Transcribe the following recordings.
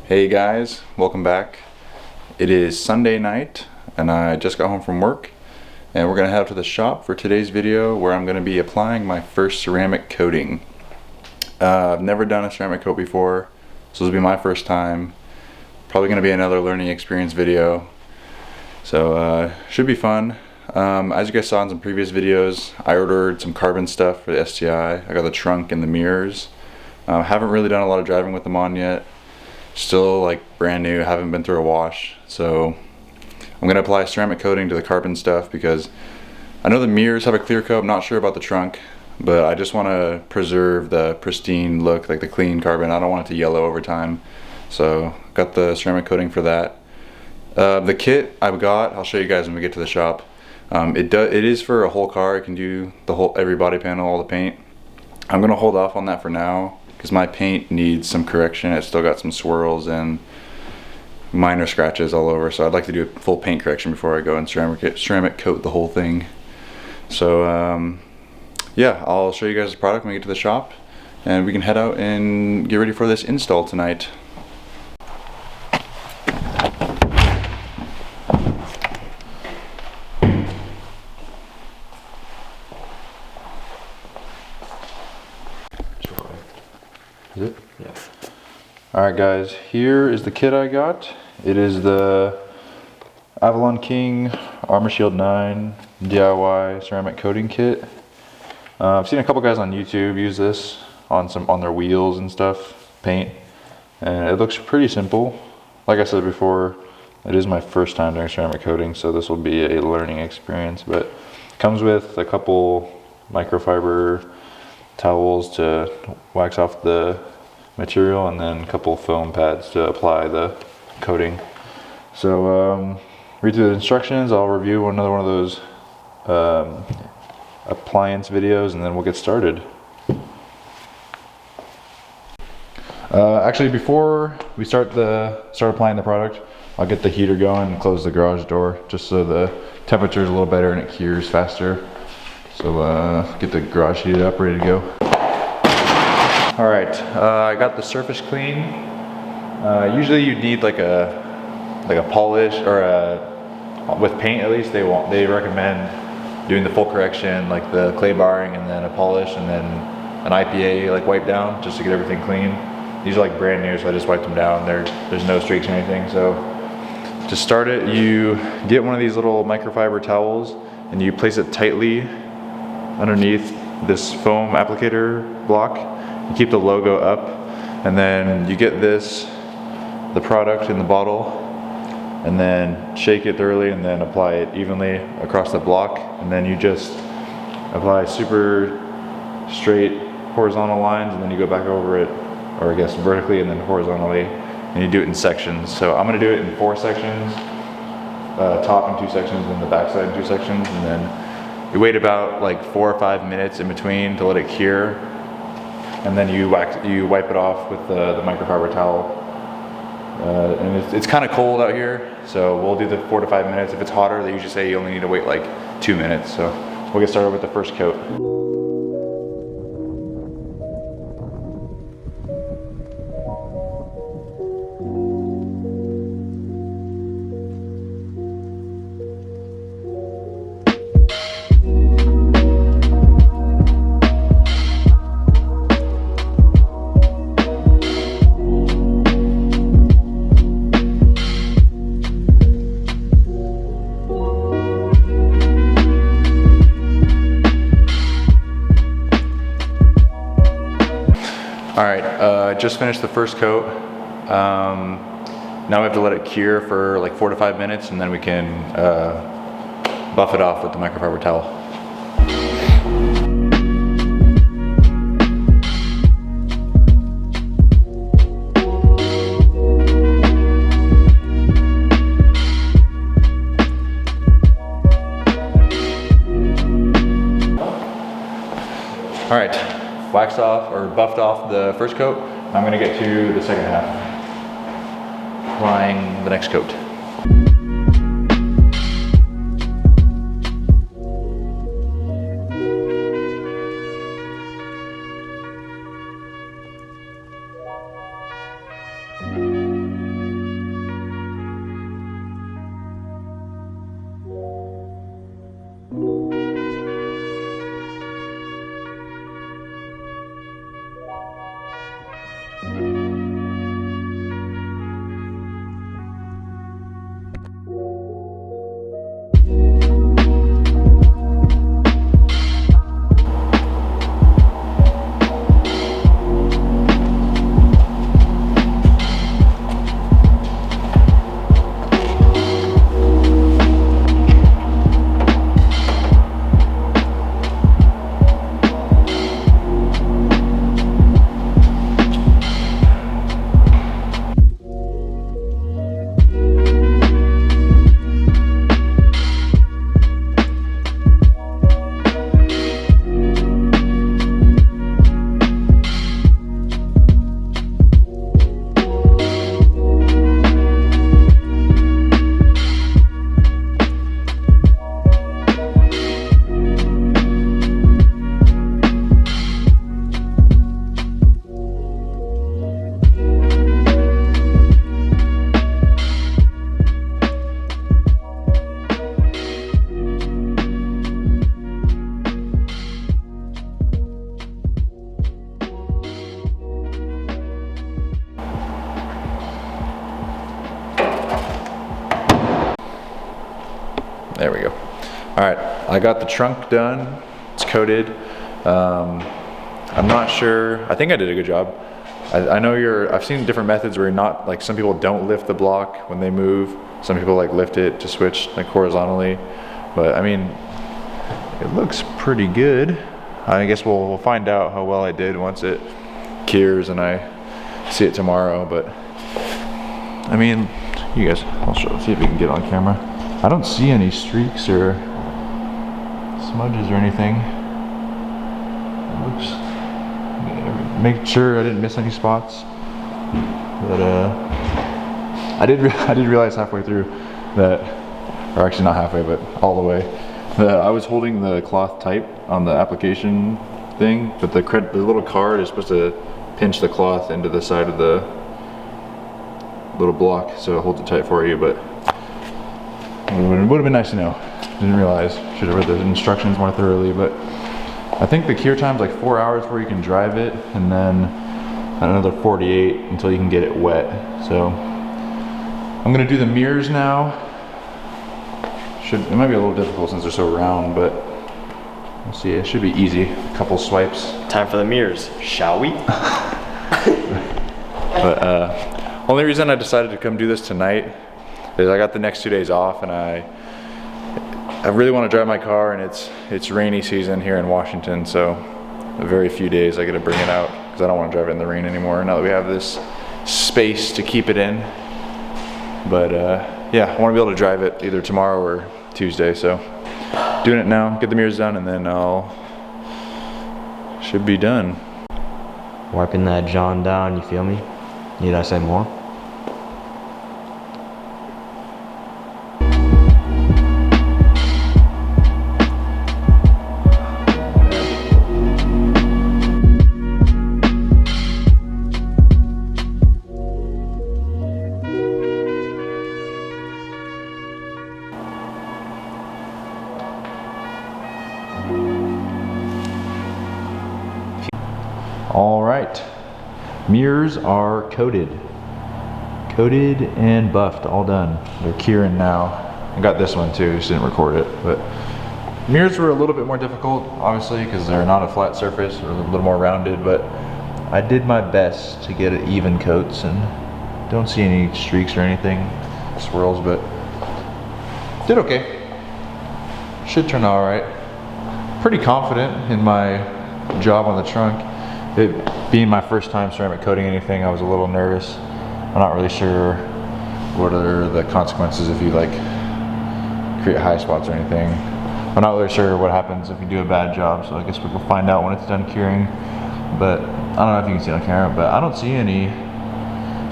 Hey guys, welcome back. It is Sunday night and I just got home from work and we're gonna head out to the shop for today's video where I'm gonna be applying my first ceramic coating. I've never done a ceramic coat before, so this will be my first time. Probably gonna be another learning experience video, so should be fun. As you guys saw in some previous videos, I ordered some carbon stuff for the STI. I got the trunk and the mirrors. Haven't really done a lot of driving with them on yet. Still like brand new, haven't been through a wash, so I'm gonna apply ceramic coating to the carbon stuff because I know the mirrors have a clear coat. I'm not sure about the trunk, but I just want to preserve the pristine look, like the clean carbon. I don't want it to yellow over time, so got the ceramic coating for that. The kit I've got, I'll show you guys when we get to the shop. It is for a whole car. It can do the whole, every body panel, all the paint. I'm gonna hold off on that for now because my paint needs some correction. It's still got some swirls and minor scratches all over, so I'd like to do a full paint correction before I go and ceramic coat the whole thing. So yeah, I'll show you guys the product when we get to the shop and we can head out and get ready for this install tonight. Is it? Yeah. Alright guys, here is the kit I got. It is the Avalon King Armor Shield 9 DIY ceramic coating kit. I've seen a couple guys on YouTube use this on their wheels and stuff, paint, and it looks pretty simple. Like I said before, it is my first time doing ceramic coating, so this will be a learning experience, but it comes with a couple microfiber towels to wax off the material and then a couple foam pads to apply the coating. So read through the instructions. I'll review another one of those appliance videos and then we'll get started. Actually, before we start applying the product, I'll get the heater going and close the garage door just so the temperature is a little better and it cures faster. So get the garage heated up, ready to go. All right, I got the surface clean. Usually you need like a polish or with paint at least. They recommend doing the full correction, like the clay barring and then a polish and then an IPA like wipe down just to get everything clean. These are like brand new, so I just wiped them down. There's no streaks or anything. So to start it, you get one of these little microfiber towels and you place it tightly underneath this foam applicator block. You keep the logo up and then you get the product in the bottle and then shake it thoroughly and then apply it evenly across the block, and then you just apply super straight horizontal lines and then you go back over it, or I guess vertically and then horizontally, and you do it in sections. So I'm going to do it in 4 sections, top in 2 sections and the back side in 2 sections, and then you wait about like 4 or 5 minutes in between to let it cure, and then you wipe it off with the microfiber towel. And it's kind of cold out here, so we'll do the 4 to 5 minutes. If it's hotter, they usually say you only need to wait like 2 minutes. So we'll get started with the first coat. Alright, just finished the first coat. Now we have to let it cure for like 4 to 5 minutes and then we can buff it off with the microfiber towel. Alright, waxed off or buffed off the first coat. I'm going to get to the second half, applying the next coat. There we go. All right, I got the trunk done. It's coated. I'm not sure. I think I did a good job. I know I've seen different methods where you're not, like some people don't lift the block when they move. Some people like lift it to switch like horizontally. But I mean, it looks pretty good. I guess we'll find out how well I did once it cures and I see it tomorrow. But I mean, you guys, see if we can get on camera. I don't see any streaks or smudges or anything. It looks, make sure I didn't miss any spots. But I did realize halfway through that, or actually not halfway, but all the way, that I was holding the cloth tight on the application thing, but the little card is supposed to pinch the cloth into the side of the little block, so it holds it tight for you. But it would have been nice to know. Didn't realize. Should have read the instructions more thoroughly. But I think the cure time's like 4 hours before you can drive it, and then another 48 until you can get it wet. So I'm gonna do the mirrors now. It might be a little difficult since they're so round, but we'll see. It should be easy. A couple swipes. Time for the mirrors, shall we? But only reason I decided to come do this tonight is I got the next 2 days off, and I really want to drive my car, and it's rainy season here in Washington, so a very few days I get to bring it out because I don't want to drive it in the rain anymore now that we have this space to keep it in. But yeah, I want to be able to drive it either tomorrow or Tuesday, so doing it now, get the mirrors done, and then should be done. Wiping that John down, you feel me? Need I say more? All right, mirrors are coated and buffed, all done. They're curing now. I got this one too, just didn't record it. But mirrors were a little bit more difficult, obviously, because they're not a flat surface, or a little more rounded, but I did my best to get it even coats, and don't see any streaks or anything, swirls, but did okay. Should turn out all right. Pretty confident in my job on the trunk. It being my first time ceramic coating anything, I was a little nervous. I'm not really sure what are the consequences if you like create high spots or anything. I'm not really sure what happens if you do a bad job, so I guess we'll find out when it's done curing. But I don't know if you can see it on camera, but I don't see any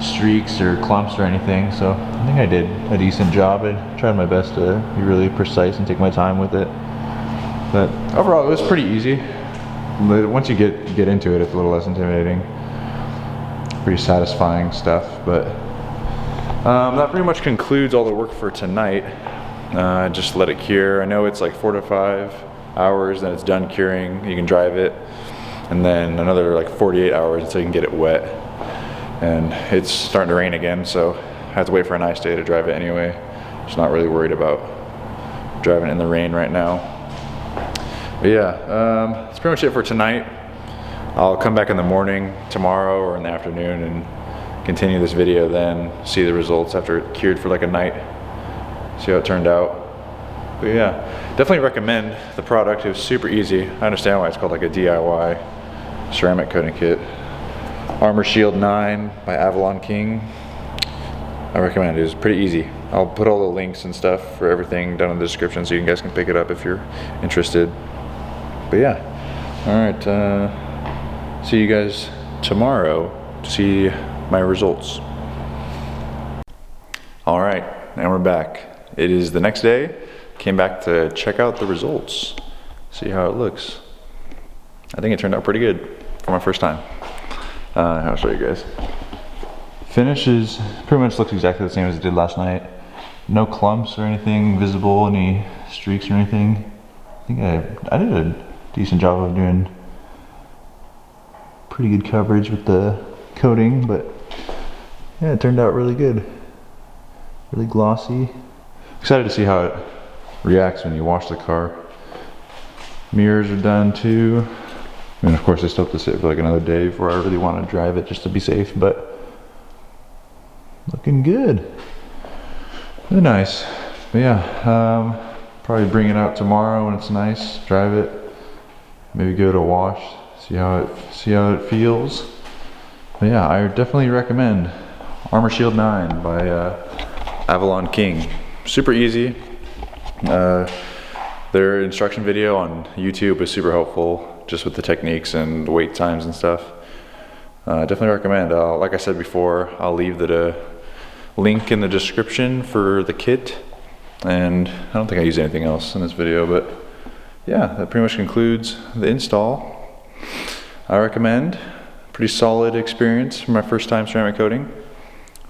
streaks or clumps or anything, so I think I did a decent job. I tried my best to be really precise and take my time with it. But overall, it was pretty easy. Once you get into it, it's a little less intimidating. Pretty satisfying stuff, but that pretty much concludes all the work for tonight. Just let it cure. I know it's like 4 to 5 hours, then it's done curing. You can drive it, and then another like 48 hours until you can get it wet. And it's starting to rain again, so I have to wait for a nice day to drive it anyway. Just not really worried about driving in the rain right now. But yeah, that's pretty much it for tonight. I'll come back in the morning tomorrow or in the afternoon and continue this video, then see the results after it cured for like a night, see how it turned out. But yeah, definitely recommend the product. It was super easy. I understand why it's called like a DIY ceramic coating kit. Armor Shield 9 by Avalon King. I recommend it. It was pretty easy. I'll put all the links and stuff for everything down in the description so you guys can pick it up if you're interested. But yeah, all right, see you guys tomorrow to see my results. All right, now we're back. It is the next day. Came back to check out the results, see how it looks. I think it turned out pretty good for my first time. I'll show you guys. Finish is pretty much looks exactly the same as it did last night. No clumps or anything visible, any streaks or anything. I think I did a decent job of doing pretty good coverage with the coating, but yeah, it turned out really good. Really glossy. Excited to see how it reacts when you wash the car. Mirrors are done too. And of course I still have to sit for like another day before I really want to drive it just to be safe, but looking good. Really nice. But yeah, probably bring it out tomorrow when it's nice, drive it, maybe give it a wash, see how it feels. But yeah, I definitely recommend Armor Shield 9 by Avalon King. Super easy. Their instruction video on YouTube is super helpful, just with the techniques and wait times and stuff. Definitely recommend. Like I said before, I'll leave the link in the description for the kit. And I don't think I used anything else in this video, but yeah, that pretty much concludes the install. I recommend. Pretty solid experience for my first time ceramic coating.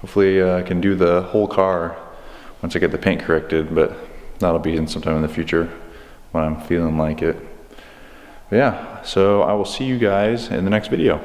Hopefully I can do the whole car once I get the paint corrected, but that'll be in sometime in the future when I'm feeling like it. But yeah, so I will see you guys in the next video.